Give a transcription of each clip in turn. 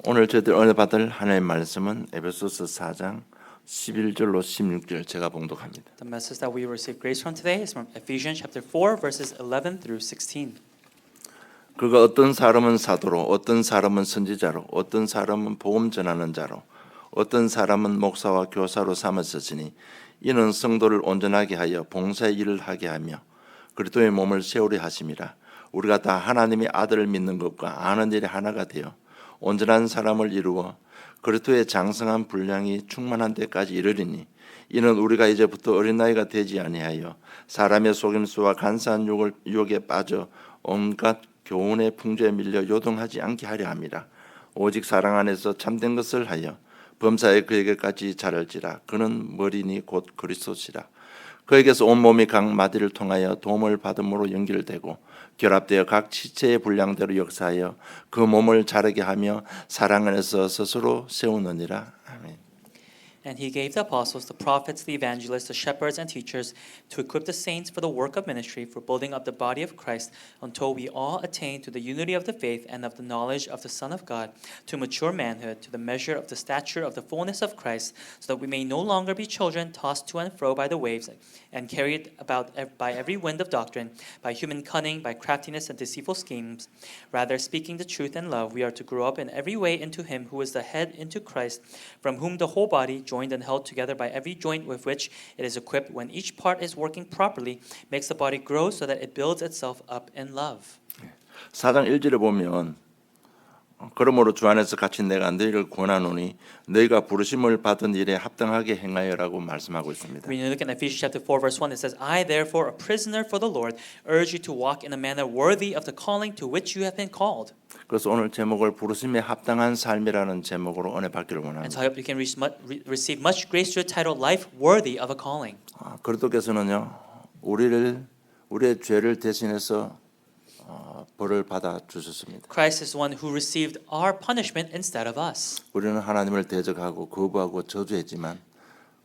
오늘 저희들 은혜 받을 하나님의 말씀은 에베소서 4장 11절로 16절 제가 봉독합니다. The message that we receive grace from today is from Ephesians chapter 4 verses 11 through 16. 그가 어떤 사람은 사도로, 어떤 사람은 선지자로, 어떤 사람은 복음 전하는 자로, 어떤 사람은 목사와 교사로 삼으셨으니 이는 성도를 온전하게 하여 봉사의 일을 하게 하며 그리스도의 몸을 세우려 하심이라. 우리가 다 하나님의 아들을 믿는 것과 아는 일이 하나가 되어 온전한 사람을 이루어 그리스도의 장성한 분량이 충만한 데까지 이르리니 이는 우리가 이제부터 어린 나이가 되지 아니하여 사람의 속임수와 간사한 유혹에 빠져 온갖 교훈의 풍조에 밀려 요동하지 않게 하려 함이라. 오직 사랑 안에서 참된 것을 하여 범사에 그에게까지 자랄지라. 그는 머리니 곧 그리스도시라. 그에게서 온 몸이 각 마디를 통하여 도움을 받음으로 연결되고 결합되어 각 지체의 분량대로 역사하여 그 몸을 자라게 하며 사랑 안에서 스스로 세우느니라. 아멘. And he gave the apostles, the prophets, the evangelists, the shepherds, and teachers to equip the saints for the work of ministry, for building up the body of Christ, until we all attain to the unity of the faith and of the knowledge of the Son of God, to mature manhood, to the measure of the stature of the fullness of Christ, so that we may no longer be children tossed to and fro by the waves and carried about by every wind of doctrine, by human cunning, by craftiness and deceitful schemes. Rather, speaking the truth in love, we are to grow up in every way into Him who is the head, into Christ, from whom the whole body, joined and held together by every joint with which it is equipped, when each part is working properly, makes the body grow so that it builds itself up in love. 4장 1절에 보면 그러므로 주 안에서 같이 내가 너희를 권하노니 너희가 부르심을 받은 일에 합당하게 행하여라고 말씀하고 있습니다. When you look at Ephesians chapter 4 verse 1, it says, I therefore, a prisoner for the Lord, urge you to walk in a manner worthy of the calling to which you have been called. 그래서 오늘 제목을 부르심에 합당한 삶이라는 제목으로 은혜 받기를 And 원합니다. so I hope you can receive much grace to the title, Life Worthy of a Calling. 그리스도께서는요 우리의 죄를 대신해서 벌을 받아 주셨습니다. Christ is the one who received our punishment instead of us. 우리는 하나님을 대적하고 거부하고 저주했지만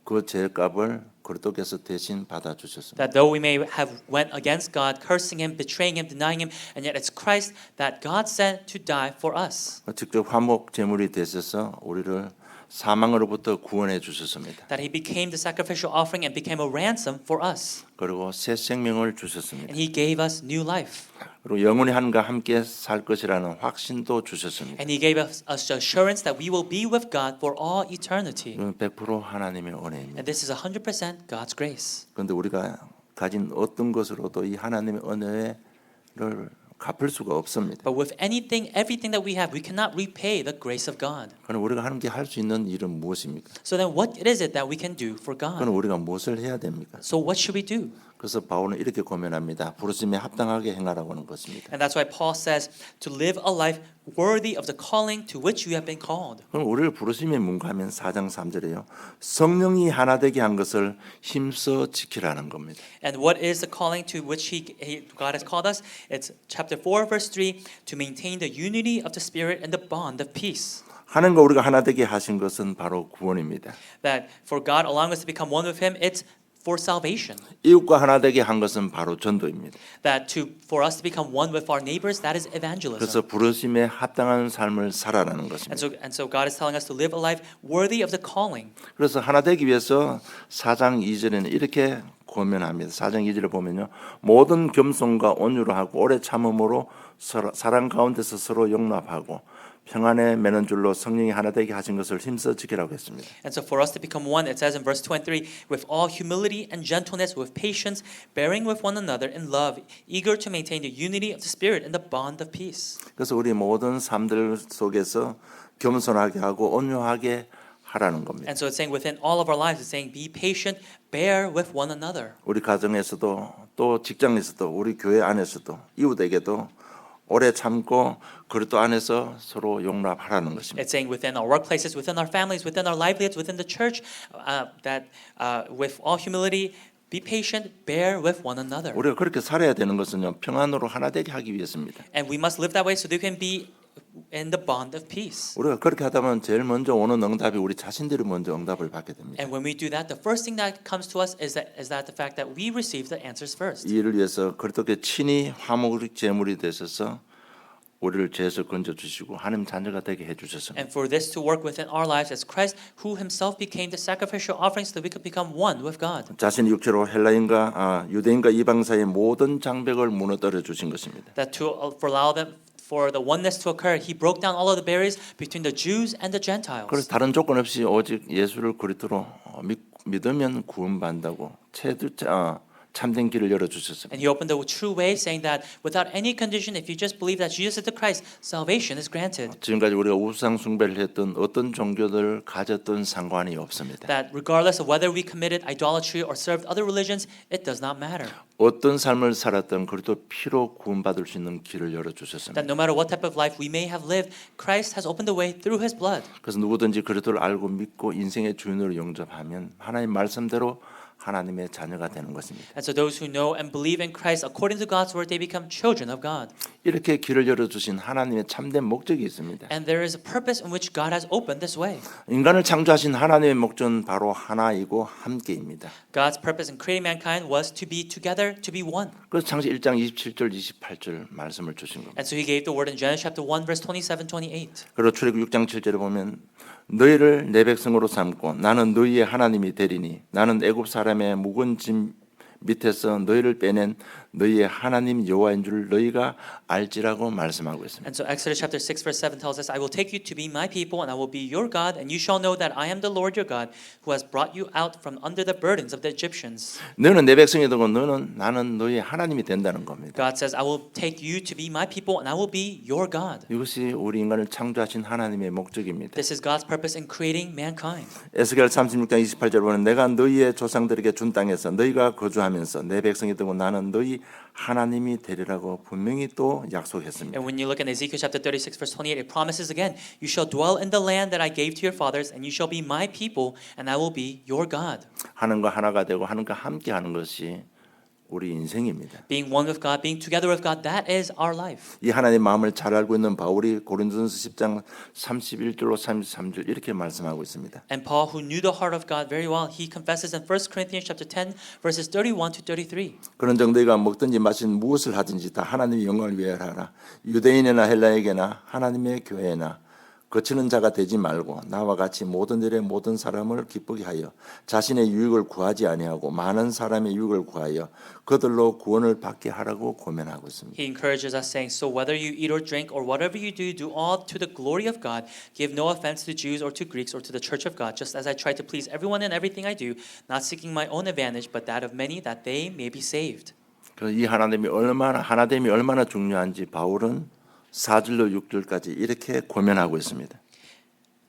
그 죄값을 그리스도께서 대신 받아 주셨습니다. That though we may have went against God, cursing Him, betraying Him, denying Him, and yet it's Christ that God sent to die for us. 직접 화목 제물이 되셔서 우리를 사망으로부터 구원해 주셨습니다. That He became the sacrificial offering and became a ransom for us. 그리고 새 생명을 주셨습니다. And He gave us new life. 그리고 영원히 하나님과 함께 살 것이라는 확신도 주셨습니다. And He gave us assurance that we will be with God for all eternity. 이건 100% 하나님의 은혜입니다. And this is 100% God's grace. 그런데 우리가 가진 어떤 것으로도 이 하나님의 은혜를 갚을 수가 없습니다. But with everything that we have, we cannot repay the grace of God. 그럼 우리가 하나님께 할 수 있는 일은 무엇입니까? So then what is it that we can do for God? 그럼 우리가 무엇을 해야 됩니까? So what should we do? 그래서 바울은 이렇게 고면합니다. 부르심에 합당하게 행하라고 하는 것입니다. And that's why Paul says to live a life worthy of the calling to which you have been called. 그럼 우리를 부르심에 문가하면 4장 3절에요. 성령이 하나 되게 한 것을 힘써 지키라는 겁니다. And what is the calling to which God has called us? It's chapter 4 verse 3, to maintain the unity of the Spirit and the bond of peace. 하나님과 우리가 하나 되게 하신 것은 바로 구원입니다. That for God allowing us to become one with Him, it's for salvation. 이웃과 하나 되게 한 것은 바로 전도입니다. That for us to become one with our neighbors, that is evangelism. 그래서 부르심에 합당한 삶을 살아라는 것입니다. And so God is telling us to live a life worthy of the calling. 그래서 하나 되기 위해서 4장 2절에는 이렇게 고면합니다. 4장 2절을 보면요. 모든 겸손과 온유로 하고 오래 참음으로 사랑 가운데서 서로 용납하고 평안에 매는 줄로 성령이 하나 되게 하신 것을 힘써 지키라고 했습니다. And so for us to become one, it says in verse 23, with all humility and gentleness, with patience, bearing with one another in love, eager to maintain the unity of the Spirit and the bond of peace. 그래서 우리 모든 삶들 속에서 겸손하게 하고 온유하게 하라는 겁니다. And so it's saying within all of our lives, it's saying be patient, bear with one another. 우리 가정에서도 또 직장에서도 우리 교회 안에서도 이웃에게도 오래 참고 그리스도 안에서 서로 용납하라는 것입니다. It's saying within our workplaces, within our families, within our livelihoods, within the church, that with all humility, be patient, bear with one another. 우리가 그렇게 살아야 되는 것은요 평안으로 하나 되게 하기 위해서입니다. And we must live that way so that we can be in the bond of peace. 우리가 그렇게 하다 보면 제일 먼저 오는 응답이 우리 자신들이 먼저 응답을 받게 됩니다. And when we do that, the first thing that comes to us is that the fact that we receive the answers first. 이 일을 위해서 그리스도께 친히 화목 제물이 되셔서 우리를 죄에서 건져 주시고 하나님 자녀가 되게 해 주셨습니다. And for this to work within our lives as Christ, who himself became the sacrificial offering so that we could become one with God. 자신의 육체로 헬라인과 유대인과 이방 사이의 모든 장벽을 무너뜨려 주신 것입니다. That for allow them for the oneness to occur, he broke down all of the barriers between the Jews and the Gentiles. 그래서 다른 조건 없이 오직 예수를 그리스도로 믿으면 구원받는다고 참된 길을 열어 주셨습니다. And he opened the true way, saying that without any condition, if you just believe that Jesus is the Christ, salvation is granted. 지금까지 우리가 우상 숭배를 했던 어떤 종교들 가졌던 상관이 없습니다. That regardless of whether we committed idolatry or served other religions, it does not matter. 어떤 삶을 살았던 그리스도 피로 구원받을 수 있는 길을 열어 주셨습니다. That no matter what type of life we may have lived, Christ has opened the way through his blood. 그래서 누구든지 그리스도를 알고 믿고 인생의 주인으로 영접하면 하나님 말씀대로 하나님의 자녀가 되는 것입니다. And so those who know and believe in Christ according to God's word, they become children of God. 이렇게 길을 열어 주신 하나님의 참된 목적이 있습니다. And there is a purpose in which God has opened this way. 인간을 창조하신 하나님의 목적은 바로 하나이고 함께입니다. God's purpose in creating mankind was to be together, to be one. 그래서 창세 1장 27절 28절 말씀을 주신 겁니다. And so he gave the word in Genesis chapter 1 verse 27, 28. 그리고 출애굽 6장 7절에 보면 너희를 내 백성으로 삼고 나는 너희의 하나님이 되리니 나는 애굽 사람의 묵은 짐 밑에서 너희를 빼낸 너희의 하나님 여호와인 줄 너희가 알지라고 말씀하고 있습니다. And so Exodus chapter 6 verse 7 tells us, I will take you to be my people and I will be your God and you shall know that I am the Lord your God who has brought you out from under the burdens of the Egyptians. 너희는 내 백성이 되고 나는 너희의 하나님이 된다는 겁니다. God says, I will take you to be my people and I will be your God. 이것이 우리 인간을 창조하신 하나님의 목적입니다. This is God's purpose in creating mankind. 에스겔 36장 28절 보면 내가 너희의 조상들에게 준 땅에서 너희가 거주하면서 내 백성이 되고 나는 너희 하나님이 되리라고 분명히 또 약속했습니다. And when you look in Ezekiel chapter 36 verse 28, it promises again, you shall dwell in the land that I gave to your fathers and you shall be my people and I will be your God. 하나님과 하나가 되고 하나님과 함께 하는 것이 우리 인생입니다. Being one with God, being together with God, that is our life. 이 하나님의 마음을 잘 알고 있는 바울이 고린도전서 10장 31절로 33절 이렇게 말씀하고 있습니다. And Paul, who knew the heart of God very well, he confesses in 1 Corinthians chapter 10 verses 31 to 33. 그런 정도가 먹든지 마시든 무엇을 하든지 다 하나님의 영광을 위하여 하라. 유대인이나 헬라에게나 하나님의 교회나 거치는 자가 되지 말고 나와 같이 모든 일에 모든 사람을 기쁘게 하여 자신의 유익을 구하지 아니하고 많은 사람의 유익을 구하여 그들로 구원을 받게 하라고 고면하고 있습니다. He encourages us saying, so whether you eat or drink or whatever you do, do all to the glory of God. Give no offense to Jews or to Greeks or to the church of God, just as I try to please everyone in everything I do, not seeking my own advantage, but that of many, that they may be saved. 이 하나됨이 얼마나 중요한지 바울은 4절로 6절까지 이렇게 고면하고 있습니다.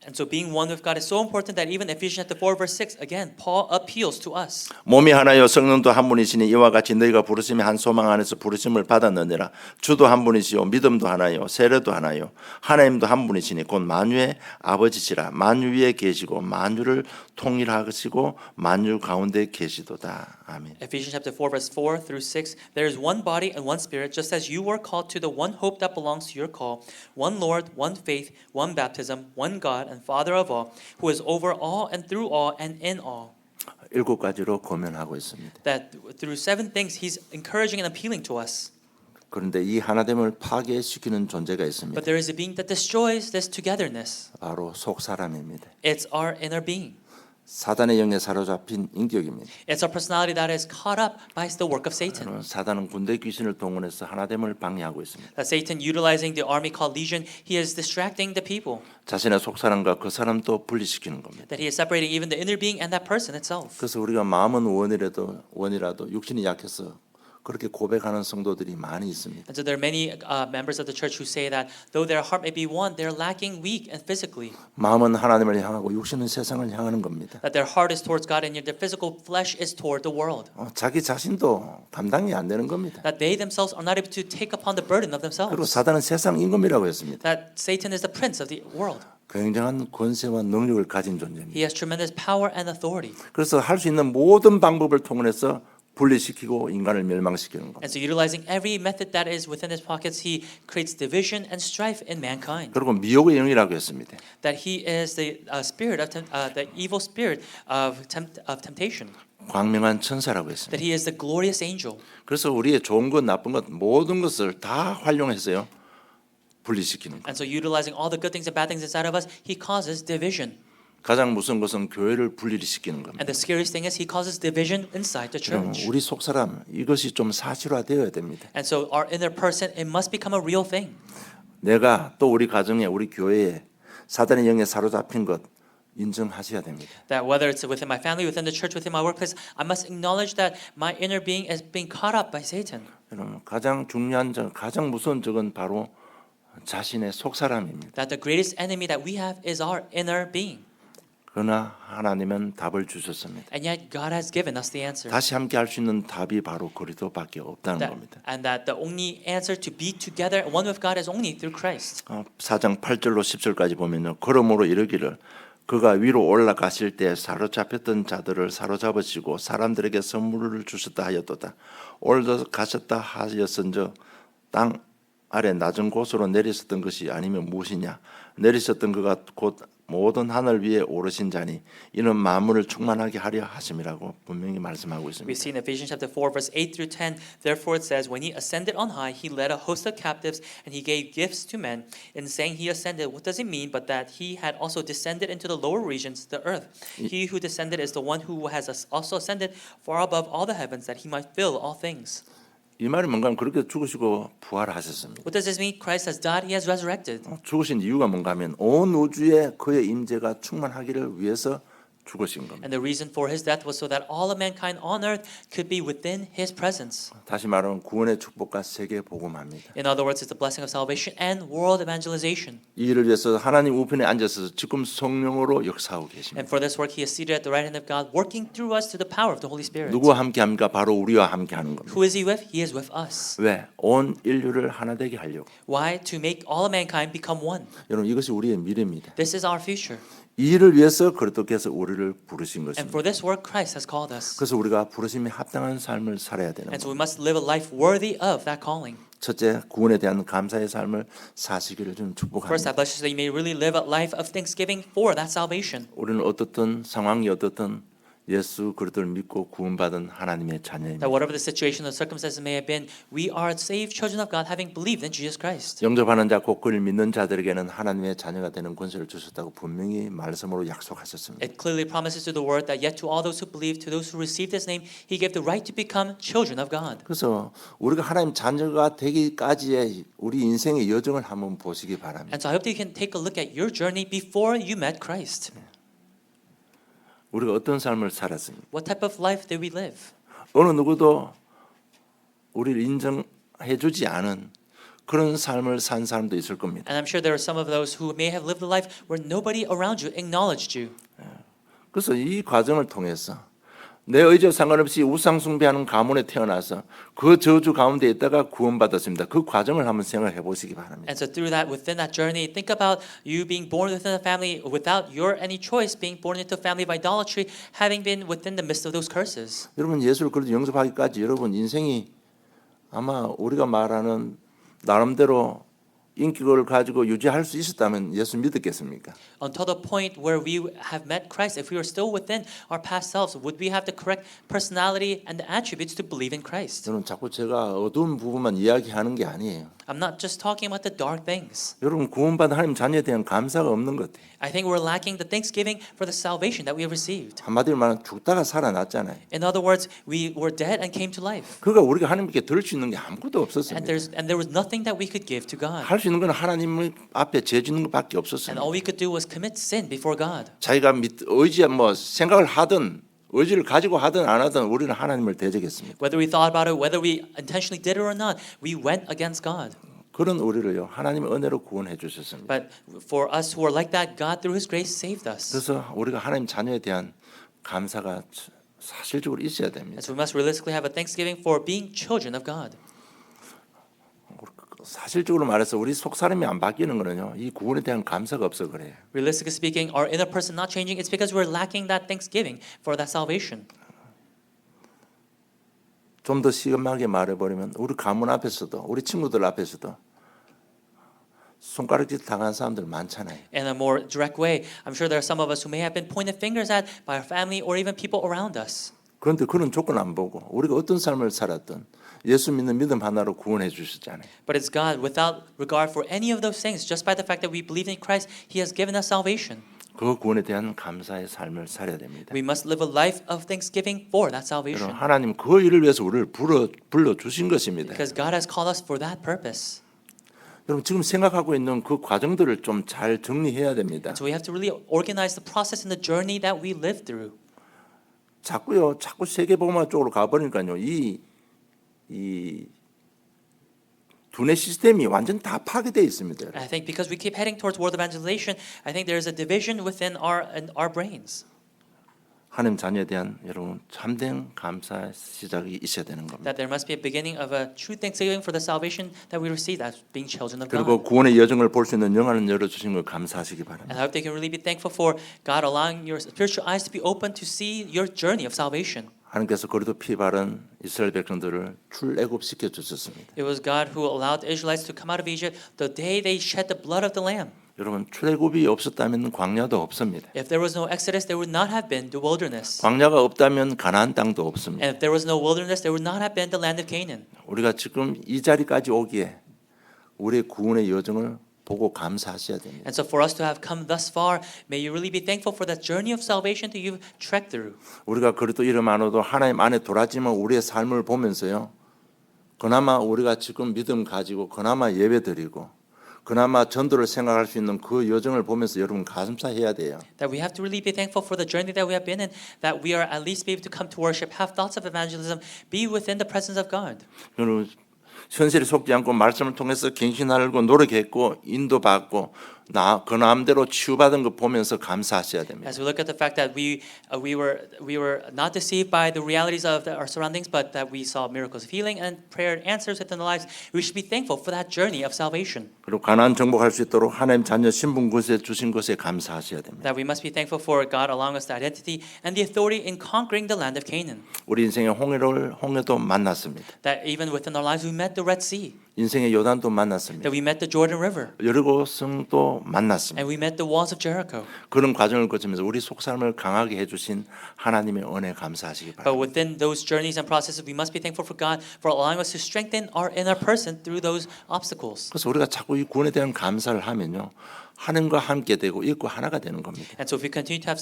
And so being one with God is so important that even Ephesians chapter 4 verse 6, again, Paul appeals to us. 몸이 하나요 성령도 한 분이시니 이와 같이 너희가 부르심이 한 소망 안에서 부르심을 받았느니라. 주도 한 분이시요 믿음도 하나요 세례도 하나요 하나님도 한 분이시니 곧 만유의 아버지시라. 만유 위에 계시고 만유를 통일하시고 만유 가운데 계시도다. 아멘. Ephesians chapter 4 verse 4 through 6, there is one body and one spirit, just as you were called to the one hope that belongs to your call, one Lord, one faith, one baptism, one God and Father of all, who is over all and through all and in all. 7가지로 고면하고 있습니다. That through 7 things he's encouraging and appealing to us. 그런데 이 하나됨을 파괴시키는 존재가 있습니다. But there is a being that destroys this togetherness. 바로 속사람입니다. It's our inner being. 사단의 영에 사로잡힌 인격입니다. It's our personality that is caught up by the work of Satan. 사단은 군대 귀신을 동원해서 하나됨을 방해하고 있습니다. That Satan, utilizing the army called Legion, he is distracting the people. 자신의 속사람과 그 사람도 분리시키는 겁니다. That he is separating even the inner being and that person itself. 그래서 우리가 마음은 원이라도 육신이 약해서 그렇게 고백하는 성도들이 많이 있습니다. And so there are many members of the church who say that though their heart may be one, they're lacking weak and physically. 마음은 하나님을 향하고 육신은 세상을 향하는 겁니다. That their heart is towards God and yet their physical flesh is toward the world. 자기 자신도 감당이 안 되는 겁니다. That they themselves are not able to take upon the burden of 그리고 themselves. 사단은 세상 임금이라고 했습니다. That Satan is the prince of the world. 굉장한 권세와 능력을 가진 존재입니다. He has tremendous power and authority. 그래서 할 수 있는 모든 방법을 통해서 분리시키고 인간을 멸망시키는 겁니다. And so utilizing every method that is within his pockets, he creates division and strife in mankind. 그리고 미혹의 영이라고 했습니다. That he is the spirit of the evil spirit of temptation. 광명한 천사라고 했습니다. That he is the glorious angel. 그래서 우리의 좋은 것 나쁜 것 모든 것을 다 활용해서요. 분리시키는 것. And so utilizing all the good things and bad things inside of us, he causes division. 가장 무서운 것은 교회를 분리시키는 겁니다. And the scariest thing is he causes division inside the 그럼 church. 우리 속사람 이것이 좀 사실화되어야 됩니다. And so our inner person, it must become a real thing. 내가 또 우리 가정에 우리 교회에 사단의 영에 사로잡힌 것 인정하셔야 됩니다. That whether it's within my family, within the church, within my workplace, I must acknowledge that my inner being is being caught up by Satan. 여러분 가장 중요한 적, 가장 무서운 적은 바로 자신의 속사람입니다. That the greatest enemy that we have is our inner being. 그러나 하나님은 답을 주셨습니다. And yet God has given us the answer. 다시 함께 할 수 있는 답이 바로 그리스도밖에 없다는 겁니다. And that the only answer to be together, one with God, is only through Christ. 4장 8절로 10절까지 보면요. 그러므로 이르기를 그가 위로 올라가실 때 사로잡혔던 자들을 사로잡으시고 사람들에게 선물을 주셨다 하였도다. 올라가셨다 하였은즉 땅 아래 낮은 곳으로 내리셨던 것이 아니면 무엇이냐. 내리셨던 그가 곧 모든 하늘 위에 오르신 자니 이는 만물을 충만하게 하려 하심이라고 분명히 말씀하고 We 있습니다. see in Ephesians chapter 4, verse 8 through 10, therefore it says, when he ascended on high, he led a host of captives and he gave gifts to men. In saying he ascended, what does it mean but that he had also descended into the lower regions, the earth? He who descended is the one who has also ascended far above all the heavens that he might fill all things. 이 말이 뭔가 하면 그렇게 죽으시고 부활하셨습니다. What does this mean? Christ has died, he has resurrected. 죽으신 이유가 뭔가 하면 온 우주에 그의 임재가 충만하기를 위해서 죽으신 겁니다. And the reason for his death was so that all of mankind on earth could be within his presence. 다시 말하면 구원의 축복과 세계 복음합니다. In other words, it's the blessing of salvation and world evangelization. 이 일을 위해서 하나님 우편에 앉아서 지금 성령으로 역사하고 계십니다. And for this work, he is seated at the right hand of God, working through us through the power of the Holy Spirit. 누구와 함께합니까? 바로 우리와 함께하는 겁니다. Who is he with? He is with us. 왜? 온 인류를 하나 되게 하려고. Why? To make all of mankind become one. 여러분 이것이 우리의 미래입니다. This is our future. 이 일을 위해서 그리스도께서 우리를 부르신 And 것입니다. for this work, Christ has called us. 그래서 우리가 부르심에 합당한 삶을 살아야 되는 And so 겁니다. we must live a life worthy of that calling. 첫째, 구원에 대한 감사의 삶을 사시기를 좀 First, 축복합니다. I bless you so that you may really live a life of thanksgiving for that salvation. 우리는 어떻든 상황이 어떻든 예수 그리스도를 믿고 구원받은 하나님의 자녀입니다. That whatever the situation or circumstances may have been, we are saved children of God having believed in Jesus Christ. 영접하는 자 곧 그를 믿는 자들에게는 하나님의 자녀가 되는 권세를 주셨다고 분명히 말씀으로 약속하셨습니다. It clearly promises to the word that yet to all those who believe, to those who received his name, he gave the right to become children of God. 그래서 우리가 하나님 자녀가 되기까지의 우리 인생의 여정을 한번 보시기 바랍니다. And so I hope that you can take a look at your journey before you met Christ. 우리가 어떤 삶을 살았습니까? What type of life did we live? 어느 누구도 우리를 인정해 주지 않은 그런 삶을 산 사람도 있을 겁니다. And I'm sure there are some of those who may have lived a life where nobody around you acknowledged you. 그래서 이 과정을 통해서 내 의지와 상관없이 우상 숭배하는 가문에 태어나서 그 저주 가운데 있다가 구원받았습니다. 그 과정을 한번 생각해 보시기 바랍니다. And so through that, within that journey, think about you being born within a family without your any choice, being born into a family of idolatry, having been within the midst of those curses. 여러분 예수를 그래도 영접하기까지 여러분 인생이 아마 우리가 말하는 나름대로 인격을 가지고 유지할 수 있었다면 예수 믿었겠습니까? Until the point where we have met Christ, if we were still within our past selves, would we have the correct personality and the attributes to believe in Christ? 여러분 자꾸 제가 어두운 부분만 이야기하는 게 아니에요. I'm not just talking about the dark things. 여러분 구원받은 하나님 자녀에 대한 감사가 없는 것 같아요. I think we're lacking the thanksgiving for the salvation that we have received. 한마디로 말하면 죽다가 살아났잖아요. In other words, we were dead and came to life. 그러니까 우리가 하나님께 드릴 수 있는 게 아무것도 And 없었습니다. there was nothing that we could give to God. 할 수 있는 건 하나님 앞에 죄 짓는 것밖에 And 없었습니다. all we could do was commit sin before God. 자기가 의지야 뭐 생각을 하든 의지를 가지고 하든 안 하든 우리는 하나님을 대적했습니다. Whether we thought about it, whether we intentionally did it or not, we went against God. 그런 우리를요 하나님의 은혜로 구원해 주셨습니다. But for us who are like that, God through His grace saved us. 그래서 우리가 하나님 자녀에 대한 감사가 사실적으로 있어야 됩니다. And so we must realistically have a thanksgiving for being children of God. 사실적으로 말해서 우리 속사람이 안 바뀌는 거는요 이 구원에 대한 감사가 없어 그래요. Realistically speaking, our inner person not changing, it's because we're lacking that thanksgiving for that salvation. 좀 더 심하게 말해버리면 우리 가문 앞에서도 우리 친구들 앞에서도 손가락질 당한 사람들 많잖아요. In a more direct way, I'm sure there are some of us who may have been pointed fingers at by our family or even people around us. 그런데 그런 조건 안 보고 우리가 어떤 삶을 살았든 예수 믿는 믿음 하나로 구원해 주셨잖아요. But it's God without regard for any of those things. Just by the fact that we believe in Christ, He has given us salvation. 그 구원에 대한 감사의 삶을 살아야 됩니다. We must live a life of thanksgiving for that 여러분 salvation. 하나님 그 일을 위해서 우리를 불러 주신 것입니다. Because God has called us for that purpose. 여러분 지금 생각하고 있는 그 과정들을 좀 잘 정리해야 됩니다. So we have to really organize the process and the journey that we live through. 자꾸 세계복음화 쪽으로 가버리니까요. 이 두뇌 시스템이 완전 다 파괴되어 있습니다. I think because we keep heading towards world evangelization, I think there is a division within our brains. 하나님 자녀에 대한 여러분 참된 감사의 시작이 있어야 되는 겁니다. That there must be a beginning of a true thanksgiving for the salvation that we receive as being children of 그리고 God. 구원의 여정을 볼 수 있는 영안을 열어주신 걸 감사하시기 바랍니다. And I hope they can really be thankful for God allowing your spiritual eyes to be open to see your journey of salvation. 하나님께서 그래도 피 바른 이스라엘 백성들을 출애굽시켜 주셨습니다. It was God who allowed the Israelites to come out of Egypt the day they shed the blood of the Lamb. 여러분 출애굽이 없었다면 광야도 없습니다. If there was no Exodus, there would not have been the wilderness. 광야가 없다면 가나안 땅도 없습니다. And if there was no wilderness, there would not have been the land of Canaan. 우리가 지금 이 자리까지 오기에 우리의 구원의 여정을 보고 감사하셔야 됩니다. And so for us to have come thus far, may you really be thankful for that journey of salvation that you've trekked through. 우리가 그래도 이름 안 얻어도 하나님 안에 돌아지만 우리의 삶을 보면서요. 그나마 우리가 지금 믿음 가지고 그나마 예배드리고 그나마 전도를 생각할 수 있는 그 여정을 보면서 여러분 감사해야 돼요. That we have to really be thankful for the journey that we have been in, that we are at least be able to come to worship, have thoughts of evangelism, be within the presence of God. 여러분 현실에 속지 않고 말씀을 통해서 갱신하려고 노력했고 인도받고 그 나름대로 치유받은 거 보면서 감사하셔야 됩니다. As we look at the fact that we were not deceived by the realities of our surroundings, but that we saw miracles of healing and prayer answers within our lives, we should be thankful for that journey of salvation. 그리고 가나안 정복할 수 있도록 하나님 자녀 신분 구세 주신 것에 감사하셔야 됩니다. That we must be thankful for God allowing us the identity and the authority in conquering the land of Canaan. 우리 인생의 홍해도 만났습니다. That even within our lives we met the Red Sea, 인생의 요단도 만났습니다. that we met the Jordan River, 여리고성도 만났습니다. and we met the walls of Jericho. 그런 과정을 거치면서 우리 속사람을 강하게 해주신 하나님의 은혜 감사하시기 But 바랍니다. within those journeys and processes, we must be thankful for God for allowing us to strengthen our inner person through those obstacles. 그래서 우리가 자꾸 이 구원에 대한 감사를 하면요. 하나님과 함께 되고 있고 하나가 되는 겁니다. And so if we continue to have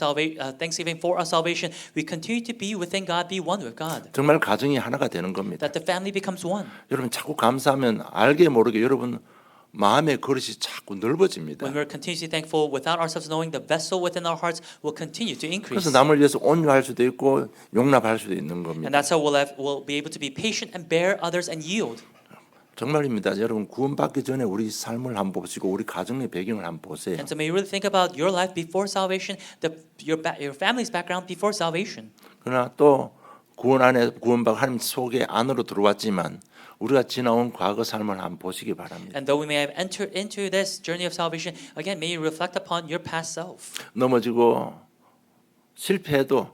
thanksgiving for our salvation, we continue to be within God, be one with God. 정말 가정이 하나가 되는 겁니다. That the family becomes one. 여러분 자꾸 감사하면 알게 모르게 여러분 마음의 그릇이 자꾸 넓어집니다. When we're continuously thankful without ourselves knowing, the vessel within our hearts will continue to increase. 그래서 남을 위해서 온유할 수도 있고 용납할 수도 있는 겁니다. And that's how we'll be able to be patient and bear others and yield. 정말입니다. 여러분 구원받기 전에 우리 삶을 한번 보시고 우리 가정의 배경을 한번 보세요. And so may you really think about your life before salvation, your family's background before salvation. 그러나 또 구원 안에 구원받고 하나님 속에 안으로 들어왔지만 우리가 지나온 과거 삶을 한번 보시기 바랍니다. And though we may have entered into this journey of salvation, again, may you reflect upon your past self. 넘어지고 실패해도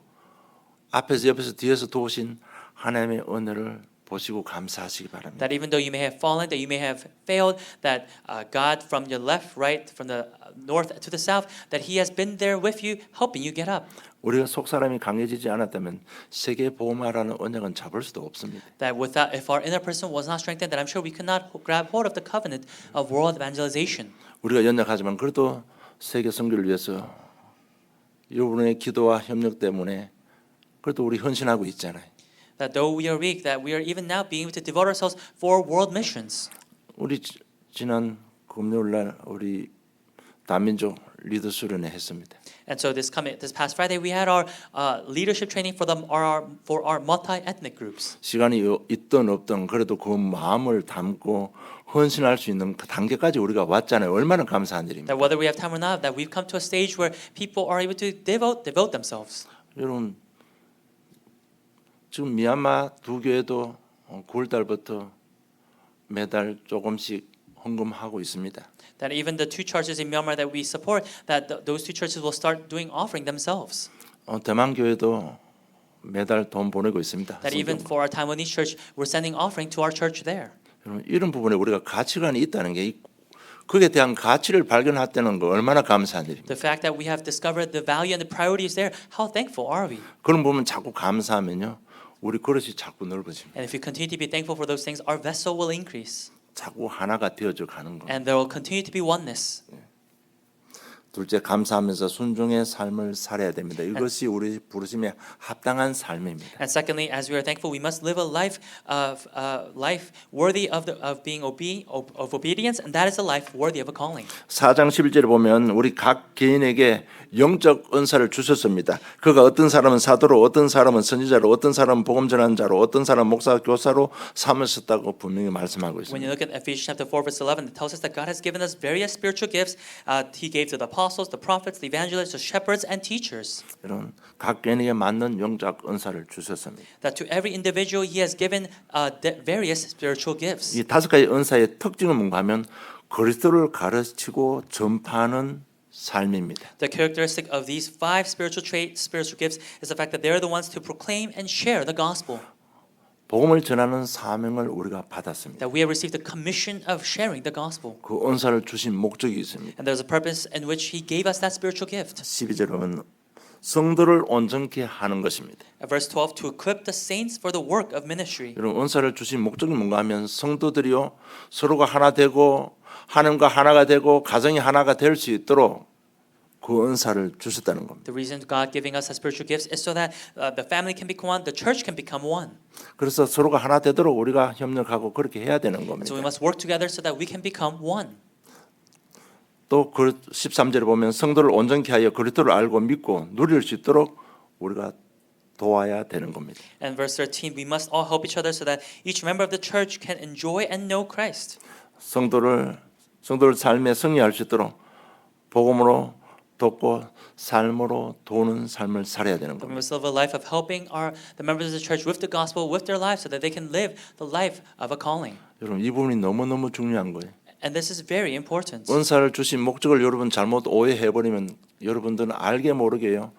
앞에서 옆에서 뒤에서 도우신 하나님의 은혜를 보시고 감사하시기 바랍니다. That even though you may have fallen, that you may have failed, that God from your left, right, from the north to the south, that He has been there with you, helping you get up. 우리가 속사람이 강해지지 않았다면 세계 보험화라는 언약은 잡을 수도 없습니다. That if our inner person was not strengthened, that I'm sure we could not grab hold of the covenant of world evangelization. 우리가 연약하지만 그래도 세계 선교를 위해서 여러분의 기도와 협력 때문에 그래도 우리 헌신하고 있잖아요. That though we are weak, that we are even now being able to devote ourselves for world missions. 우리 지난 금요일 날 우리 다민족 리더 수련회 했습니다. And so this past Friday, we had our leadership training for our multi-ethnic groups. 시간이 있든 없든 그래도 그 마음을 담고 헌신할 수 있는 그 단계까지 우리가 왔잖아요. 얼마나 감사한 일입니까? That whether we have time or not, that we've come to a stage where people are able to devote themselves. 여러분 지금 미얀마 두 교회도 9월 달부터 매달 조금씩 헌금하고 있습니다. That even the two churches in Myanmar that we support, that those two churches will start doing offering themselves. 대만 교회도 매달 돈 보내고 있습니다. That even for our Taiwanese church, we're sending offering to our church there. 여러분 이런 부분에 우리가 가치관이 있다는 게 그에 대한 가치를 발견했다는 거 얼마나 감사한 일입니까? The fact that we have discovered the value and the priorities there, how thankful are we? 그런 부분 자꾸 감사하면요. 우리 그릇이 자꾸 넓어집니다. And if we continue to be thankful for those things, our vessel will increase. 자꾸 하나가 되어져 가는 거. And there will continue to be oneness. 둘째, 감사하면서 순종의 삶을 살아야 됩니다. 이것이 우리 부르심에 합당한 삶입니다. And secondly, as we are thankful, we must live a life worthy of being of obedience, and that is a life worthy of a calling. 4장 11절에 보면 우리 각 개인에게 영적 은사를 주셨습니다. 그가 어떤 사람은 사도로, 어떤 사람은 선지자로, 어떤 사람은 복음 전하는 자로, 어떤 사람은 목사, 교사로 삼으셨다고 분명히 말씀하고 When you 있습니다. look at Ephesians chapter 4 verse 11, it tells us that God has given us various spiritual gifts. He gave to the apostles, the prophets, the evangelists, the shepherds, and teachers. 이런 각 개인에게 맞는 영적 은사를 주셨습니다. That to every individual He has given various spiritual gifts. 이 5가지 은사의 특징은 뭔가 하면 그리스도를 가르치고 전파하는 삶입니다. The characteristic of these 5 spiritual gifts is the fact that they are the ones to proclaim and share the gospel. 복음을 전하는 사명을 우리가 받았습니다. That we have received the commission of sharing the gospel. 그 은사를 주신 목적이 있습니다. And there's a purpose in which He gave us that spiritual gift. 12절에 보면 성도를 온전케 하는 것입니다. At verse 12, to equip the saints for the work of ministry. 여러분 은사를 주신 목적이 뭔가 하면 성도들이요 서로가 하나 되고 하나님과 하나가 되고 가정이 하나가 될 수 있도록 그 은사를 주셨다는 겁니다. The reason God giving us the spiritual gifts is so that the family can become one, the church can become one. 그래서 서로가 하나 되도록 우리가 협력하고 그렇게 해야 되는 So we 겁니다. must work together so that we can become one. 또 그 13절에 보면 성도를 온전케 하여 그리스도를 알고 믿고 누릴 수 있도록 우리가 도와야 되는 겁니다. And verse 13, we must all help each other so that each member of the church can enjoy and know Christ. 성도를 삶에 승리할 수 있도록 복음으로 돕고 삶으로 도는 삶을 살아야 되는 We 겁니다. must live a life of helping the members of the church with the gospel, with their lives, so that they can live the life of a calling. 여러분 이 부분이 너무너무 중요한 거예요. And this is very important. 은사를 주신 목적을 여러분 잘못 오해해 버리면 여러분들은 알게 모르게요.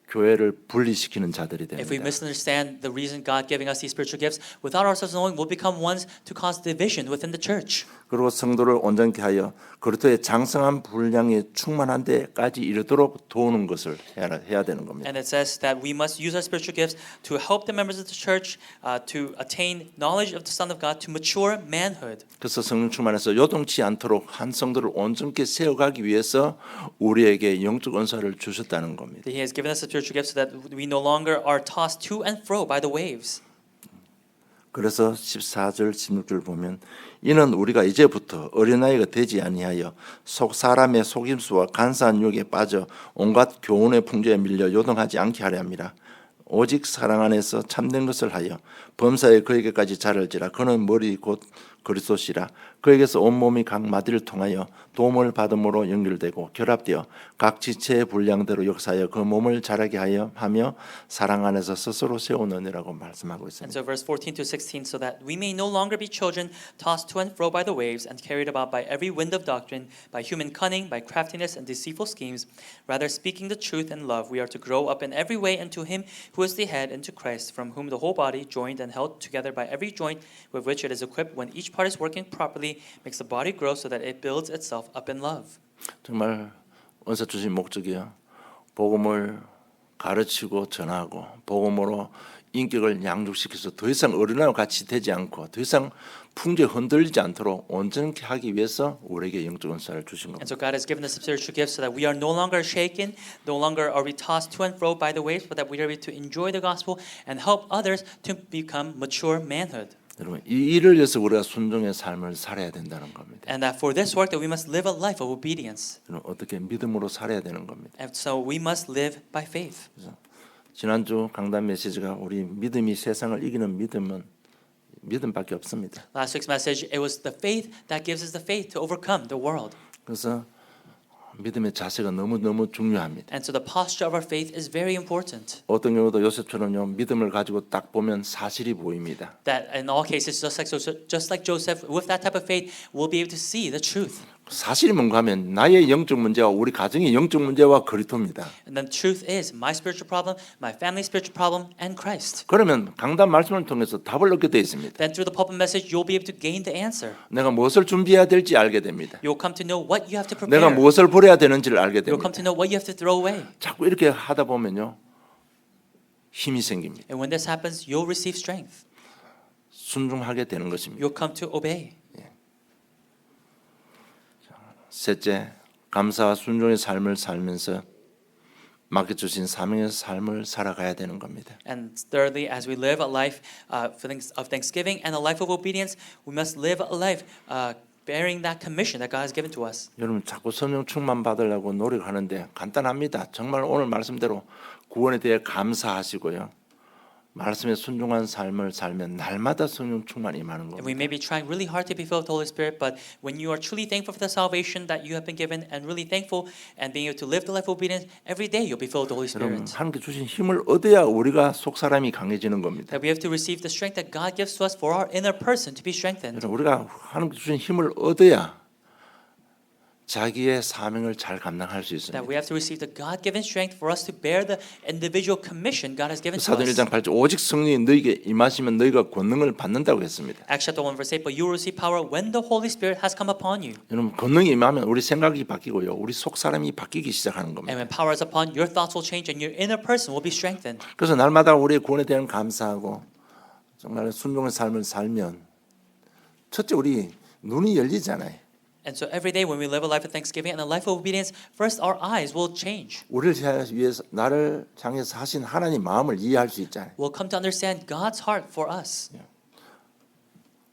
교회를 분리시키는 자들이 If we 됩니다. misunderstand the reason God giving us these spiritual gifts, without ourselves knowing, we'll become ones to cause division within the church. 그리고 성도를 온전케 하여 그리스도의 장성한 분량이 충만한 데까지 이르도록 도우는 것을 해야 되는 겁니다. And it says that we must use our spiritual gifts to help the members of the church to attain knowledge of the Son of God, to mature manhood. 그래서 성령 충만해서 요동치 않도록 한 성도를 온전케 세워가기 위해서 우리에게 영적 은사를 주셨다는 겁니다. That He has given us the spiritual gifts so that we no longer are tossed to and fro by the waves. 그래서 14절 16절 보면 이는 우리가 이제부터 어린아이가 되지 아니하여 속 사람의 속임수와 간사한 유혹에 빠져 온갖 교훈의 풍조에 밀려 요동하지 않게 하려 함이라. 오직 사랑 안에서 참된 것을 하여 범사에 그에게까지 자랄지라. 그는 머리 곧 그리스도시라. 그에게서 온몸이 각 마디를 통하여 도움을 받음으로 연결되고 결합되어 각 지체의 분량대로 역사하여 그 몸을 자라게 하며 사랑 안에서 스스로 세우느니라고 말씀하고 And 있습니다. so verse 14 to 16, so that we may no longer be children tossed to and fro by the waves and carried about by every wind of doctrine, by human cunning, by craftiness and deceitful schemes. Rather, speaking the truth in love, we are to grow up in every way into Him who is the head, into Christ, from whom the whole body, joined and held together by every joint with which it is equipped, when each part is working properly, makes the body grow so that it builds itself up in love. 정말 은사 주신 목적이요. 복음을 가르치고 전하고 복음으로 인격을 양육시켜서 더 이상 어린아이와 같이 되지 않고 더 이상 풍조에 흔들리지 않도록 온전케 하기 위해서 우리에게 영적 은사를 주신 겁니다. And so God has given us spiritual gifts so that we are no longer shaken, no longer are we tossed to and fro by the waves, but that we are able to enjoy the gospel and help others to become mature manhood. 여러분 이 일을 위해서 우리가 순종의 삶을 살아야 된다는 겁니다. And that for this work that we must live a life of obedience. 여러분, 어떻게 믿음으로 살아야 되는 겁니다. And so we must live by faith. 그래서 지난주 강단 메시지가 우리 믿음이 세상을 이기는 믿음밖에 없습니다. Last week's message, it was the faith that gives us the faith to overcome the world. 그래서 믿음의 자세가 너무 중요합니다. And so the posture of our faith is very important. 어떤 경우도 요셉처럼요 믿음을 가지고 딱 보면 사실이 보입니다. That in all cases, just like Joseph, with that type of faith, we'll be able to see the truth. 사실이 뭔가 하면 나의 영적 문제와 우리 가정의 영적 문제와 그리스도입니다. And the truth is my spiritual problem, my family's spiritual problem, and Christ. 그러면 강단 말씀을 통해서 답을 얻게 되어 있습니다. Then through the pulpit message, you'll be able to gain the answer. 내가 무엇을 준비해야 될지 알게 됩니다. You'll come to know what you have to prepare. 내가 무엇을 버려야 되는지를 알게 You'll 됩니다. come to know what you have to throw away. 자꾸 이렇게 하다 보면요 힘이 생깁니다. And when this happens, you'll receive strength. 순종하게 되는 것입니다. You'll come to obey. 셋째, 감사와 순종의 삶을 살면서 맡겨주신 사명의 삶을 살아가야 되는 겁니다. And thirdly, as we live a life of thanksgiving and a life of obedience, we must live a life bearing that commission that God has given to us. 여러분 자꾸 성령 충만 받으려고 노력하는데 간단합니다. 정말 오늘 말씀대로 구원에 대해 감사하시고요. 말씀에 순종한 삶을 살면 날마다 성령 충만이 임하는 And we 겁니다. may be trying really hard to be filled with the Holy Spirit, but when you are truly thankful for the salvation that you have been given and really thankful and being able to live the life of obedience, every day you'll be filled with the Holy 여러분 Spirit. 하나님께 주신 힘을 얻어야 우리가 속 사람이 강해지는 겁니다. That we have to receive the strength that God gives to us for our inner person to be strengthened. 여러분 우리가 하나님께 주신 힘을 얻어야 자기의 사명을 잘 감당할 수 있습니다. That we have to receive the God-given strength for us to bear the individual commission God has given to 사도행 us. 1장 8절 오직 성령이 너희에게 임하시면 너희가 권능을 받는다고 했습니다. Acts chapter 1 verse 8, but you will receive power when the Holy Spirit has come upon you. 여러분 권능이 임하면 우리 생각이 바뀌고요. 우리 속 사람이 바뀌기 시작하는 겁니다. And when power is upon, your thoughts will change and your inner person will be strengthened. 그래서 날마다 우리의 구원에 대한 감사하고 정말 순종의 삶을 살면 첫째 우리 눈이 열리잖아요. And so every day when we live a life of thanksgiving and a life of obedience, first our eyes will change. 우리를 위해서 나를 향해서 하신 하나님 마음을 이해할 수 있잖아요. We'll come to understand God's heart for us.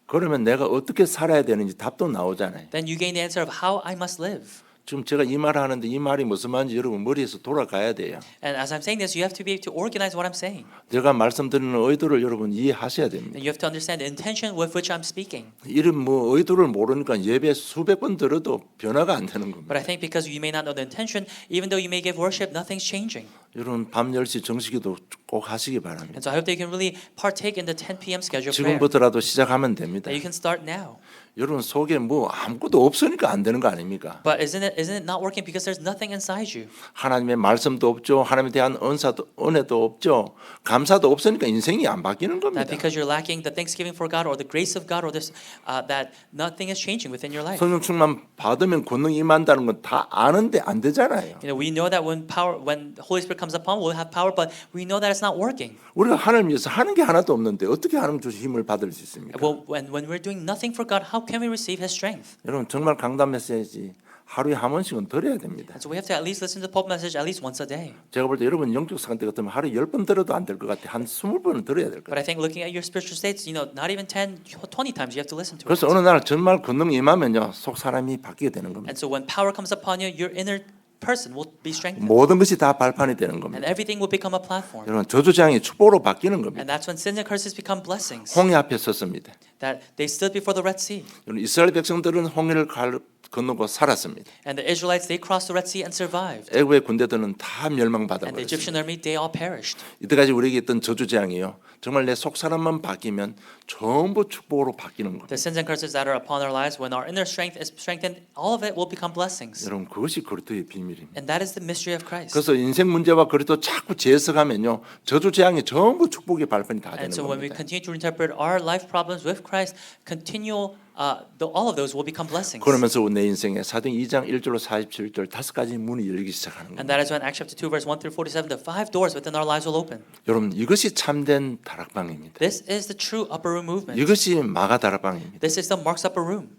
그러면 내가 어떻게 살아야 되는지 답도 나오잖아요. Then you gain the answer of how I must live. 지금 제가 이 말을 하는데 이 말이 무슨 말인지 여러분 머리에서 돌아가야 돼요. And as I'm saying this, you have to be able to organize what I'm saying. 제가 말씀드리는 의도를 여러분 이해하셔야 됩니다. And you have to understand the intention with which I'm speaking. 이런 뭐 의도를 모르니까 예배 수백 번 들어도 변화가 안 되는 겁니다. But I think because you may not know the intention, even though you may give worship, nothing's changing. 여러분 밤 10시 정식기도 꼭 하시기 바랍니다. And so I hope that you can really partake in the 10 p.m. schedule prayer. 지금부터라도 시작하면 됩니다. That you can start now. 여러분 속에 뭐 아무것도 없으니까 안 되는 거 아닙니까? But isn't it not working because there's nothing inside you? 하나님의 말씀도 없죠. 하나님에 대한 은혜도 없죠. 감사도 없으니까 인생이 안 바뀌는 겁니다. That because you're lacking the thanksgiving for God or the grace of God or this, that nothing is changing within your life. 성령 충만 받으면 권능이 임한다는 건 다 아는데 안 되잖아요. You know, we know that when Holy Spirit comes upon, we'll have power, but we know that it's not working. 우리가 하나님 위해서 하는 게 하나도 없는데 어떻게 하나님 주신 힘을 받을 수 있습니까? Well, when we're doing nothing for God, how can we receive His strength? 여러분 정말 강단 메시지 하루에 한 번씩은 들어야 됩니다. And so we have to at least listen to the pulpit message at least once a day. 제가 볼 때 여러분 영적 상태 같으면 하루에 10번 들어도 안 될 것 같아. 한 20번은 들어야 될 것 But 같아요. I think looking at your spiritual states, you know, not even 10, 20 times you have to listen to it. 그래서 어느 날 정말 권능이 임하면요. 속 사람이 바뀌게 되는 겁니다. And so when power comes upon you, your inner person will be strengthened. 모든 것이 다 발판이 되는 And 겁니다. everything will become a platform. 여러분 저주장이 축복으로 바뀌는 겁니다. And that's when sins and curses become blessings. 홍해 앞에 섰습니다. That they stood before the Red Sea. 여러분 이스라엘 백성들은 홍해를 건너고 살았습니다. And the Israelites, they crossed the Red Sea and survived. 애굽의 군대들은 다 멸망받아 And the 버렸습니다. Egyptian army, they all perished. 이때까지 우리에게 있던 저주장이요. 정말 내 속 사람만 바뀌면 전부 축복으로 바뀌는 겁니다. The sins and curses that are upon our lives, when our inner strength is strengthened, all of it will become blessings. 여러분 그것이 그리스도의 비밀입니다. And that is the mystery of Christ. 그래서 인생 문제와 그리스도 자꾸 재해석하면요. 저주재앙이 전부 축복의 발판이 다 되는 And so when we 겁니다. continue to interpret our life problems with Christ, all of those will become blessings. 그러면서 내 인생에 사도행 2장 1절로 47절 5가지 문이 열리기 시작하는 And 겁니다. that is when Acts chapter 2 verse 1 through 47, the 5 doors within our lives will open. 여러분 이것이 참된 다락방입니다. This is the true upper room movement. 이것이 마가 다락방입니다. This is the Mark's upper room.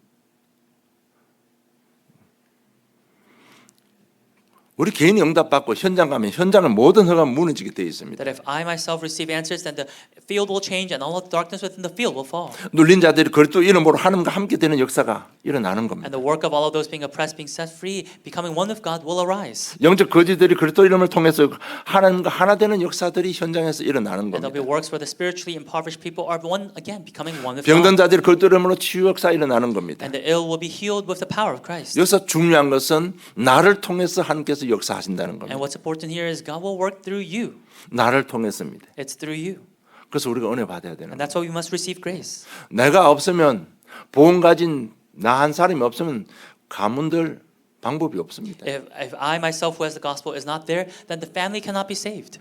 우리 개인이 응답받고 현장 가면 현장은 모든 허가 무너지게 되어 있습니다. That if I myself receive answers, then the field will change and all of the darkness within the field will fall. 눌린 자들이 그리스도 이름으로 하나님과 함께 되는 역사가 일어나는 겁니다. And the work of all of those being oppressed, being set free, becoming one with God will arise. 영적 거지들이 그리스도 이름을 통해서 하나님과 하나 되는 역사들이 현장에서 일어나는 And there'll be 겁니다. works where the spiritually impoverished people are one again becoming one with 병든 God. 자들이 그리스도 이름으로 치유 역사 일어나는 겁니다. And the ill will be healed with the power of Christ. 여기서 중요한 것은 나를 통해서 하나님께서 역사하신다는 겁니다. And what's important here is God will work through you. 나를 통해서입니다. It's through you. 그래서 우리가 은혜 받아야 되는 And 거예요. that's why we must receive grace. 내가 없으면 보험 가진 나 한 사람이 없으면 가문들 방법이 없습니다. If I myself who has the gospel is not there, then the family cannot be saved.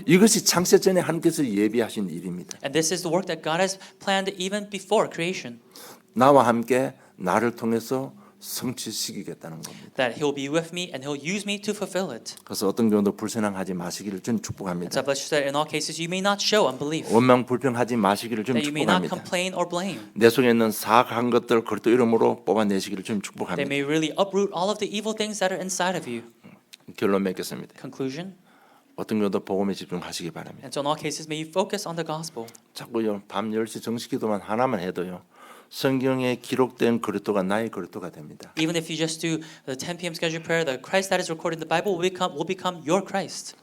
이것이 창세 전에 하나님께서 예비하신 일입니다. And this is the work that God has planned even before creation. 나와 함께 나를 통해서 성취시키겠다는 겁니다. that He'll be with me and He'll use me to fulfill it. 그래서 어떤 경우도 불신앙하지 마시기를 전 And 축복합니다. so I bless you that in all cases you may not show unbelief, 원망 불평하지 마시기를 좀 that you may not 축복합니다. complain or blame, 내 속에 있는 사악한 것들 그리스도 이름으로 뽑아내시기를 좀 that 축복합니다. may really uproot all of the evil things that are inside of you. 결론 맺겠습니다. Conclusion. 어떤 경우도 복음에 집중하시기 바랍니다. And so in all cases may you focus on the gospel. 자꾸요 밤 10시 정식 기도만 하나만 해도요. 성경에 기록된 그리스도가 나의 그리스도가 됩니다. Even if you just do the 10 p.m. scheduled prayer, the Christ that is recorded in the Bible will become your Christ.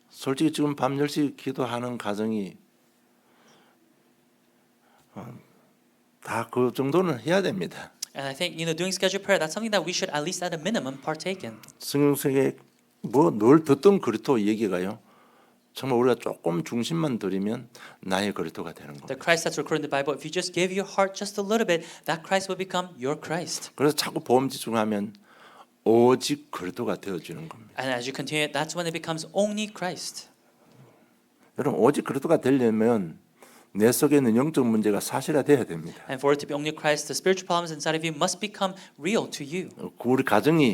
솔직히 지금 밤 10시 기도하는 가정이 다 그 정도는 해야 됩니다. And I think doing scheduled prayer, that's something that we should at least at a minimum partake in. 성경 속에 뭐 늘 듣던 그리스도 얘기가요. 정말 우리가 조금 중심만 들이면 나의 그리스도가 되는 겁니다. The Christ that's recorded in the Bible, if you just give your heart just a little bit, that Christ will become your Christ. 그래서 자꾸 복음 집중하면 오직 그리스도가 되어지는 겁니다. And as you continue, that's when it becomes only Christ. 여러분 오직 그리스도가 되려면 내 속에 있는 영적 문제가 사실화돼야 됩니다. And for it to be only Christ, the spiritual problems inside of you must become real to you. 우리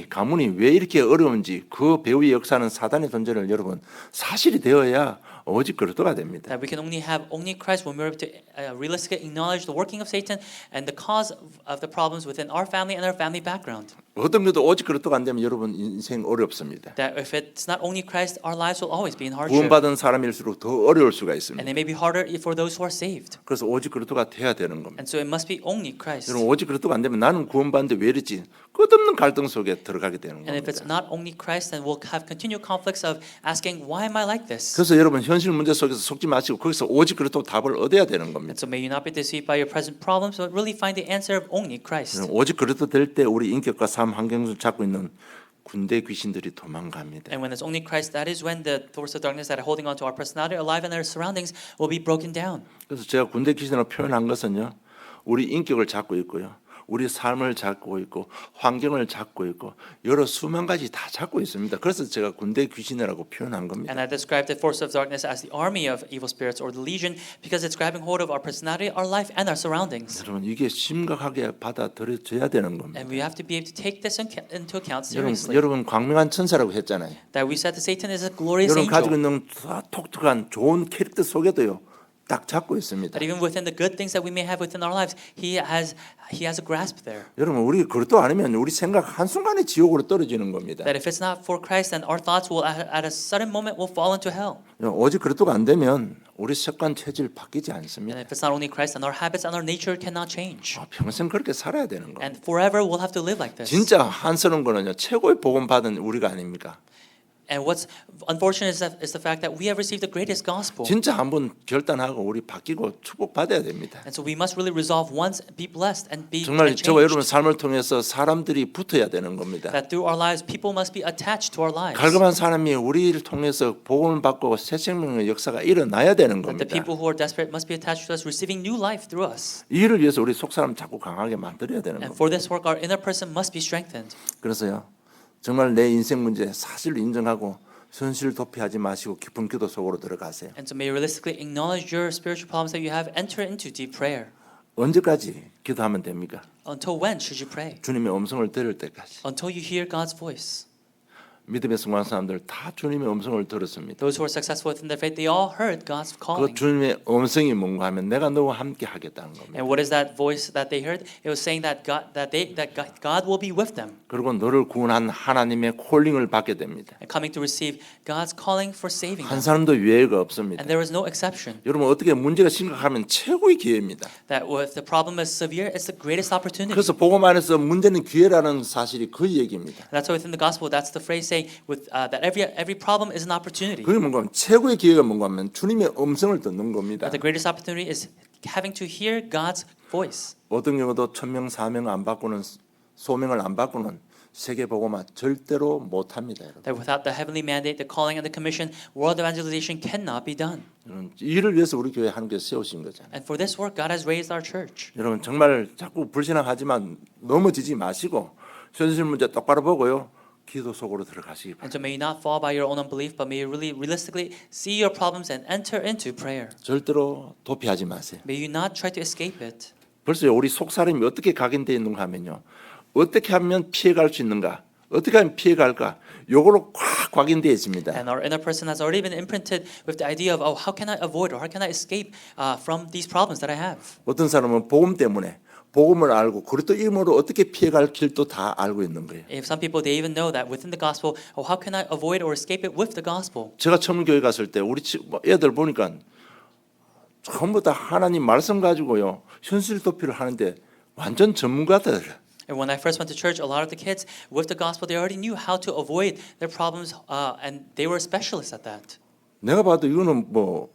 가문이 왜 이렇게 어려운지 그 배후의 역사는 사단의 존재를 여러분 사실이 되어야 오직 그리스도가 됩니다. That we can only have only Christ when we're able to realistically acknowledge the working of Satan and the cause of the problems within our family and our family background. 어떤 것도 오직 그리스도가 안 되면 여러분 인생 어렵습니다. That if it's not only Christ, our lives will always be in hardship. 구원받은 사람일수록 더 어려울 수가 And 있습니다. it may be harder for those who are saved. 그래서 오직 그리스도가 돼야 되는 겁니다. And so it must be only Christ. 여러분 오직 그리스도가 안 되면 나는 구원받는데 왜 이러지? 끝없는 갈등 속에 들어가게 되는 And if it's 겁니다. not only Christ, then we'll have continual conflicts of asking, why am I like this? 그래서 여러분 현실 문제 속에서 속지 마시고 거기서 오직 그리스도 답을 얻어야 되는 And 겁니다. so may you not be deceived by your present problems, but really find the answer of only Christ. 여러분, 오직 그리스도 될 때 우리 인격과 삶 환경을 잡고 있는 군대 귀신들이 도망갑니다. And when it's only Christ, that is when the force of darkness that are holding on to our personality, our life, and our surroundings will be broken down. 그래서 제가 군대 귀신으로 표현한 것은요, 우리 인격을 잡고 있고요, 우리 삶을 잡고 있고, 환경을 잡고 있고, 여러 수만 가지 다 잡고 있습니다. 그래서 제가 군대 귀신이라고 표현한 겁니다. And I described the force of darkness as the army of evil spirits or the legion because it's grabbing hold of our personality, our life, and our surroundings. 여러분 이게 심각하게 받아들여져야 되는 겁니다. And we have to be able to take this into account 여러분, seriously. 여러분 광명한 천사라고 했잖아요. That we said that Satan is a glorious 여러분 가지고 angel. 있는 독특한 좋은 캐릭터 속에도요, 딱 잡고 있습니다. That even within the good things that we may have within our lives, he has a grasp there. 여러분 우리 그것도 아니면 우리 생각 한 순간에 지옥으로 떨어지는 겁니다. That if it's not for Christ, then our thoughts will at a sudden moment will fall into hell. 오직 그리스도가 안 되면 우리 습관 체질 바뀌지 And 않습니다. if it's not only Christ, then our habits and our nature cannot change. 평생 그렇게 살아야 되는 거예요. And forever we'll have to live like this. 진짜 한스러운 거는요, 최고의 복음 받은 우리가 아닙니까? And what's unfortunate is the fact that we have received the greatest gospel. 진짜 한번 결단하고 우리 바뀌고 축복 받아야 됩니다. And so we must really resolve once, be blessed, and be 정말 and 저와 여러분 changed. 삶을 통해서 사람들이 붙어야 되는 겁니다. That through our lives, people must be attached to our lives. 갈급한 사람이 우리를 통해서 복음을 받고 새 생명의 역사가 일어나야 되는 That the 겁니다. people who are desperate must be attached to us, receiving new life through us. 이 일을 위해서 우리 속사람 자꾸 강하게 만들어야 되는 겁니다. And for this work, our inner person must be strengthened. 그래서요, 정말 내 인생 문제 사실을 인정하고 현실 도피하지 마시고 깊은 기도 속으로 들어가세요. And so may you realistically acknowledge your spiritual problems that you have, enter into deep prayer. 언제까지 기도하면 됩니까? Until when should you pray? 주님의 음성을 들을 때까지. Until you hear God's voice. 믿음의 성공한 사람들 다 주님의 음성을 들었습니다. Those who are successful within their faith, they all heard God's 그 calling. 주님의 음성이 뭔가 하면 내가 너와 함께 하겠다는 겁니다. And what is that voice that they heard? It was saying that God will be with them. 그리고 너를 구원한 하나님의 콜링을 받게 됩니다. And coming to receive God's calling for saving 한 them. 사람도 예외가 없습니다. And there is no exception. 여러분 어떻게 문제가 심각하면 최고의 기회입니다. That if the problem is severe, it's the greatest opportunity. 그래서 복음 안에서 문제는 기회라는 사실이 그 얘기입니다. And that's why within the gospel, that's the phrase saying that every problem is an opportunity. 그게 뭔가 하면 최고의 기회가 뭔가 하면 주님의 음성을 듣는 겁니다. That the greatest opportunity is having to hear God's voice. 어떤 경우도 천명 사명 안 받고는 소명을 안 받고는 세계 복음화 절대로 못 합니다. 여러분. That without the heavenly mandate, the calling and the commission, world evangelization cannot be done. 여러분, 이를 위해서 우리 교회 하나님께서 세우신 거잖아요. And for this work, God has raised our church. 여러분 정말 자꾸 불신앙하지만 넘어지지 마시고 현실 문제 똑바로 보고요. 기도 속으로 들어가시기 바랍니다. And so may you not fall by your own unbelief, but may you really realistically see your problems and enter into prayer. 절대로 도피하지 마세요. May you not try to escape it. 벌써 우리 속사람이 어떻게 각인되어 있는가 하면요. 어떻게 하면 피해갈 수 있는가? 어떻게 하면 피해갈까? 요걸로 꽉 각인되어집니다. And our inner person has already been imprinted with the idea of, oh, how can I avoid or how can I escape from these problems that I have? 어떤 사람은 복음 때문에 복음을 알고 그리스도 이름으로 어떻게 피해갈 길도 다 알고 있는 거예요. If some people they even know that within the gospel, oh, how can I avoid or escape it with the gospel? 제가 처음 교회 갔을 때 우리 애들 보니까 전부 다 하나님 말씀 가지고요 현실 도피를 하는데 완전 전문가들. And when I first went to church, a lot of the kids with the gospel they already knew how to avoid their problems, and they were specialists at that. 내가 봐도 이거는 뭐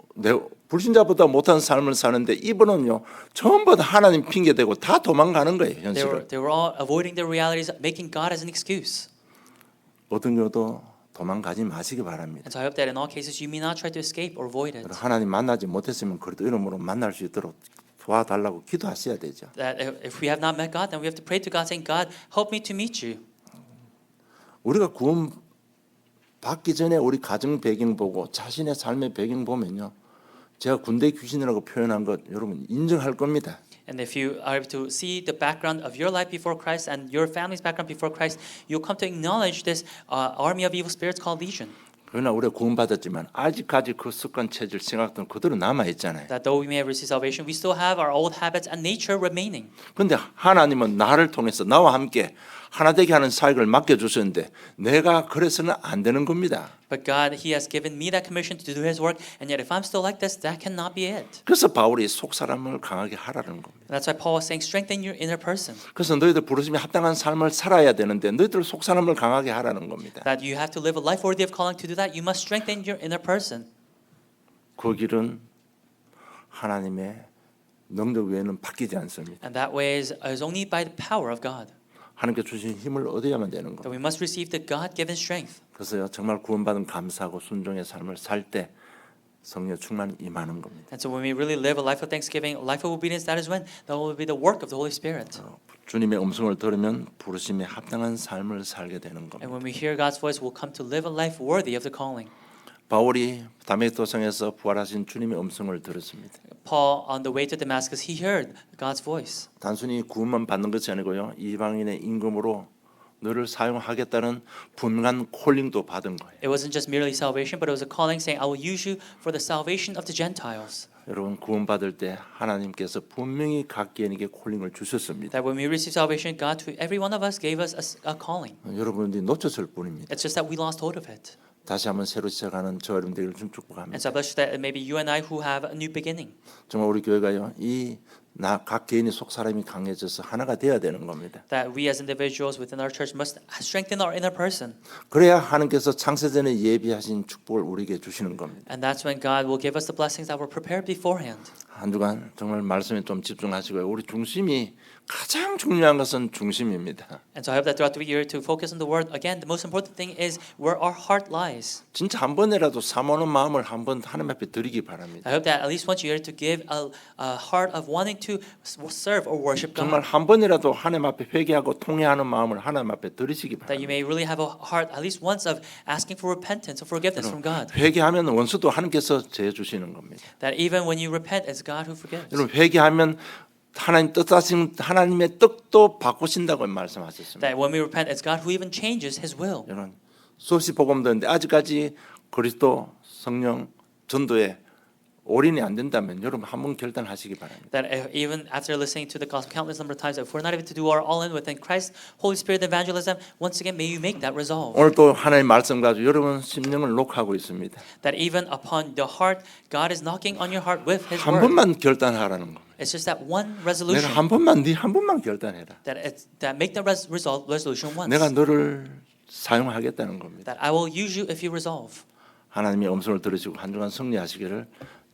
불신자보다 못한 삶을 사는데 이분은요 전부 다 하나님 핑계 대고 다 도망가는 거예요 현실을. They were all avoiding their realities, making God as an excuse. 어떤 경우도 도망가지 마시기 바랍니다. And so I hope that in all cases you may not try to escape or avoid it. 하나님 만나지 못했으면 그래도 이름으로 만날 수 있도록 도와달라고 기도하셔야 되죠. That if we have not met God, then we have to pray to God, saying, "God, help me to meet you." 우리가 구원 받기 전에 우리 가정 배경 보고 자신의 삶의 배경 보면요, 제가 군대 귀신이라고 표현한 것 여러분 인정할 겁니다. And if you are able to see the background of your life before Christ and your family's background before Christ, you'll come to acknowledge this army of evil spirits called Legion. 그러나 우리가 구원받았지만 아직까지 그 습관 체질 생각들은 그대로 남아 있잖아요. That though we may have received salvation, we still have our old habits and nature remaining. 그런데 하나님은 나를 통해서 나와 함께 하나 되게 하는 사역을 맡겨주셨는데 내가 그래서는 안 되는 겁니다. But God, He has given me that commission to do His work, and yet if I'm still like this, that cannot be it. 그래서 바울이 속 사람을 강하게 하라는 겁니다. And that's why Paul is saying, strengthen your inner person. 그래서 너희들 부르심에 합당한 삶을 살아야 되는데 너희들 속 사람을 강하게 하라는 겁니다. That you have to live a life worthy of calling. To do that, you must strengthen your inner person. 그 길은 하나님의 능력 외에는 바뀌지 않습니다. And that way is only by the power of God. 하나님께 주신 힘을 얻어야만 되는 That 겁니다. we must receive the God-given strength. 그래서요 정말 구원받은 감사하고 순종의 삶을 살 때 성령 충만이 임하는 겁니다. And so when we really live a life of thanksgiving, a life of obedience, that is when that will be the work of the Holy Spirit. 주님의 음성을 들으면 부르심에 합당한 삶을 살게 되는 And 겁니다. when we hear God's voice, we'll come to live a life worthy of the calling. 바울이 다메섹도성에서 부활하신 주님의 음성을 들었습니다. Paul, on the way to Damascus, he heard God's voice. 단순히 구원만 받는 것이 아니고요. 이방인의 임금으로 너를 사용하겠다는 분명한 콜링도 받은 거예요. It wasn't just merely salvation, but it was a calling saying, I will use you for the salvation of the Gentiles. 여러분 구원받을 때 하나님께서 분명히 각 개인에게 콜링을 주셨습니다. That when we receive salvation, God to every one of us gave us a calling. 여러분들이 놓쳤을 뿐입니다. It's just that we lost hold of it. 다시 한번 새로 시작하는 저 여러분들을 좀 축복합니다. And so I bless you that it may be you and I who have a new beginning. 정말 우리 교회가요. 이 나 각 개인이 속 사람이 강해져서 하나가 돼야 되는 겁니다. That we as individuals within our church must strengthen our inner person. 그래야 하나님께서 창세전에 예비하신 축복을 우리에게 주시는 겁니다. And that's when God will give us the blessings that were prepared beforehand. 한 주간 정말 말씀에 좀 집중하시고요. 우리 중심이 가장 중요한 것은 중심입니다. And so I hope that throughout the year to focus on the word. Again, the most important thing is where our heart lies. 진짜 한 번이라도 사모하는 마음을 한번 하나님 앞에 드리기 바랍니다. I hope that at least once a year to give a heart of wanting to serve or worship 정말 God. 한 번이라도 하나님 앞에 회개하고 통회하는 마음을 하나님 앞에 드리시기 That you 바랍니다. may really have a heart at least once of asking for repentance or forgiveness from God. 회개하면 원수도 하나님께서 제해 주시는 겁니다. That even when you repent, it's God who forgives. 여러분 회개하면 하나님 뜻하신 하나님의 뜻도 바꾸신다고 말씀하셨습니다. That when we repent, it's God who even changes His will. 여러분 수없이 복음 듣는데 아직까지 그리스도 성령 전도에 올인이 안 된다면 여러분 한번 결단하시기 바랍니다. That even after listening to the gospel countless number of times, if we're not able to do our all in within Christ, Holy Spirit evangelism, once again may you make that resolve. 오늘 또 하나님 말씀 가지고 여러분 심령을 녹하고 있습니다. That even upon the heart, God is knocking on your heart with His 한 word. 번만 결단하라는 겁니다. It's just that one 내가 resolution. 한 번만 네 한 번만 결단해라. That make the resolution once. 내가 너를 사용하겠다는 겁니다. That I will use you if you resolve. 하나님의 음성을 들으시고 한 주간 승리하시기를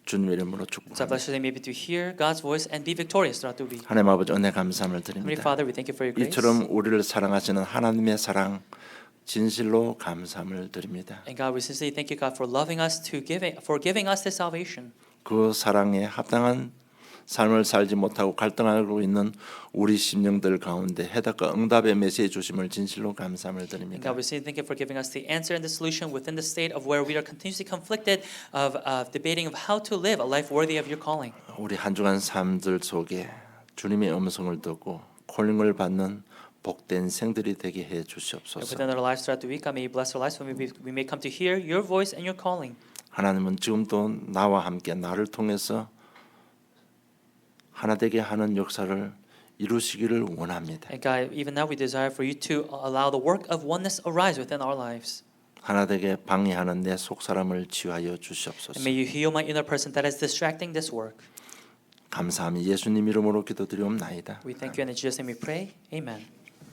주님의 이름으로 So I 축복합니다. bless you that maybe to hear God's voice and be victorious throughout the week. 하나님 아버지 은혜 감사함을 Heavenly 드립니다. Father, we thank you for your grace. 이처럼 우리를 사랑하시는 하나님의 사랑 진실로 감사함을 드립니다. And God, we sincerely thank you, God, for loving us, for giving us this salvation. 그 사랑에 합당한 삶을 살지 못하고 갈등하고 있는 우리 심령들 가운데 해답과 응답의 메시지 주심을 진실로 감사함을 And 드립니다. God, we sincerely thank you for giving us the answer and the solution within the state of where we are continuously conflicted of debating of how to live a life worthy of your calling. 우리 한 주간 삶들 속에 주님의 음성을 듣고 콜링을 받는 복된 생들이 되게 해 And 주시옵소서. within our lives throughout the week, God may you bless our lives when we may come to hear your voice and your calling. 하나님은 지금도 나와 함께 나를 통해서 하나 되게 하는 역사를 이루시기를 원합니다. And God, even now we desire for you to allow the work of oneness arise within our lives. 하나 되게 방해하는 내 속사람을 치유하여 And 주시옵소서. may you heal my inner person that is distracting this work. 감사함이 예수님 이름으로 기도드리옵나이다. We thank you and in Jesus' name we pray. Amen.